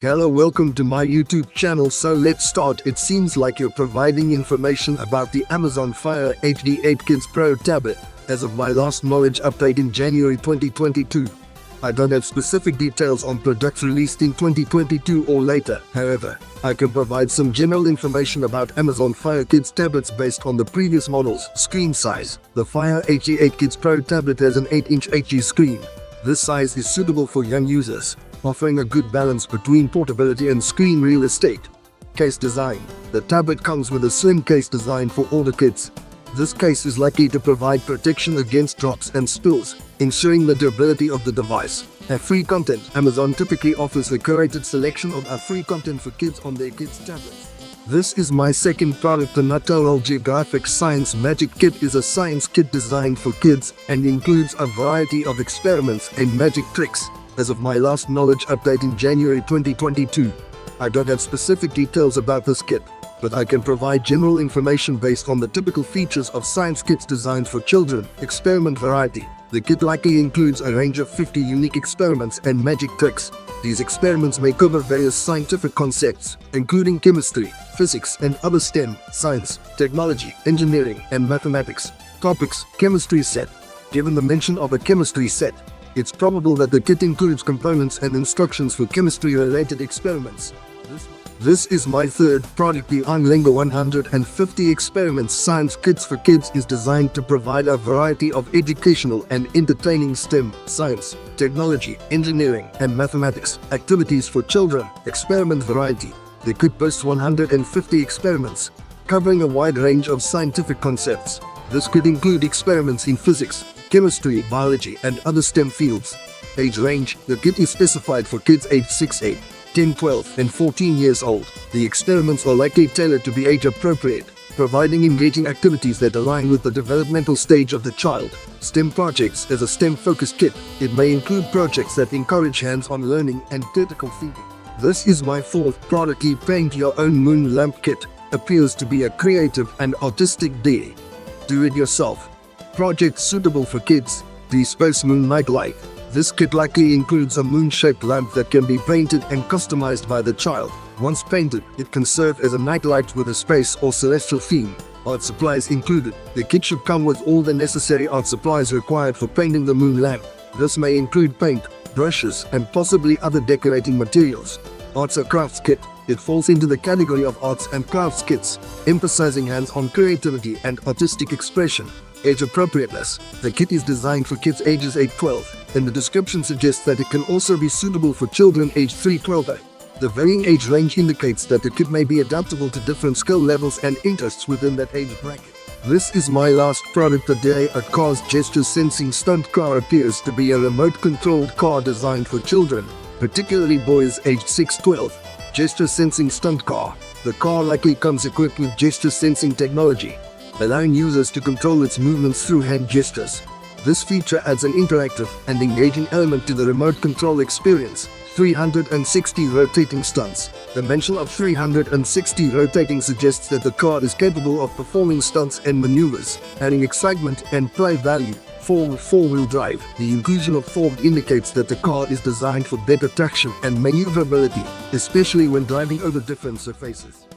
Hello, welcome to my YouTube channel. So let's start. It seems like you're providing information about the Amazon Fire HD 8 Kids Pro tablet. As of my last knowledge update in January 2022, I don't have specific details on products released in 2022 or later. However, I can provide some general information about Amazon Fire Kids tablets based on the previous models. Screen size. The Fire HD 8 Kids Pro tablet has an 8-inch HD screen. This size is suitable for young users, offering a good balance between portability and screen real estate. Case design. The tablet comes with a slim case designed for older kids. This case is likely to provide protection against drops and spills, ensuring the durability of the device. Free content. Amazon typically offers a curated selection of free content for kids on their kids' tablets. This is my second product. The Natural Geographic Science Magic Kit is a science kit designed for kids and includes a variety of experiments and magic tricks. As of my last knowledge update in January 2022, I don't have specific details about this kit, but I can provide general information based on the typical features of science kits designed for children. Experiment variety. The kit likely includes a range of 50 unique experiments and magic tricks. These experiments may cover various scientific concepts, including chemistry, physics, and other STEM, science, technology, engineering, and mathematics topics. Chemistry set. Given the mention of a chemistry set, it's probable that the kit includes components and instructions for chemistry-related experiments. This is my third product. The Unlingo 150 Experiments Science Kits for Kids is designed to provide a variety of educational and entertaining STEM, science, technology, engineering, and mathematics activities for children. Experiment variety. The kit boasts 150 experiments, covering a wide range of scientific concepts. This could include experiments in physics, chemistry, biology, and other STEM fields. Age range. The kit is specified for kids aged 6, 8, 10, 12, and 14 years old. The experiments are likely tailored to be age appropriate, providing engaging activities that align with the developmental stage of the child. STEM projects. As a STEM-focused kit, it may include projects that encourage hands-on learning and critical thinking. This is my fourth product. The Paint Your Own Moon Lamp Kit appears to be a creative and artistic do-it-yourself project suitable for kids. The Space Moon Night Light. This kit likely includes a moon-shaped lamp that can be painted and customized by the child. Once painted, it can serve as a nightlight with a space or celestial theme. Art supplies included. The kit should come with all the necessary art supplies required for painting the moon lamp. This may include paint, brushes, and possibly other decorating materials. Arts or crafts kit. It falls into the category of arts and crafts kits, emphasizing hands-on creativity and artistic expression. Age appropriateness. The kit is designed for kids ages 8-12, and the description suggests that it can also be suitable for children aged 3-12. The varying age range indicates that the kit may be adaptable to different skill levels and interests within that age bracket. This is my last product today. A car's gesture sensing stunt car appears to be a remote-controlled car designed for children, particularly boys aged 6-12. Gesture sensing stunt car. The car likely comes equipped with gesture sensing technology, allowing users to control its movements through hand gestures. This feature adds an interactive and engaging element to the remote control experience. 360 rotating stunts. The mention of 360 rotating suggests that the car is capable of performing stunts and maneuvers, adding excitement and play value. Four-wheel drive. The inclusion of four indicates that the car is designed for better traction and maneuverability, especially when driving over different surfaces.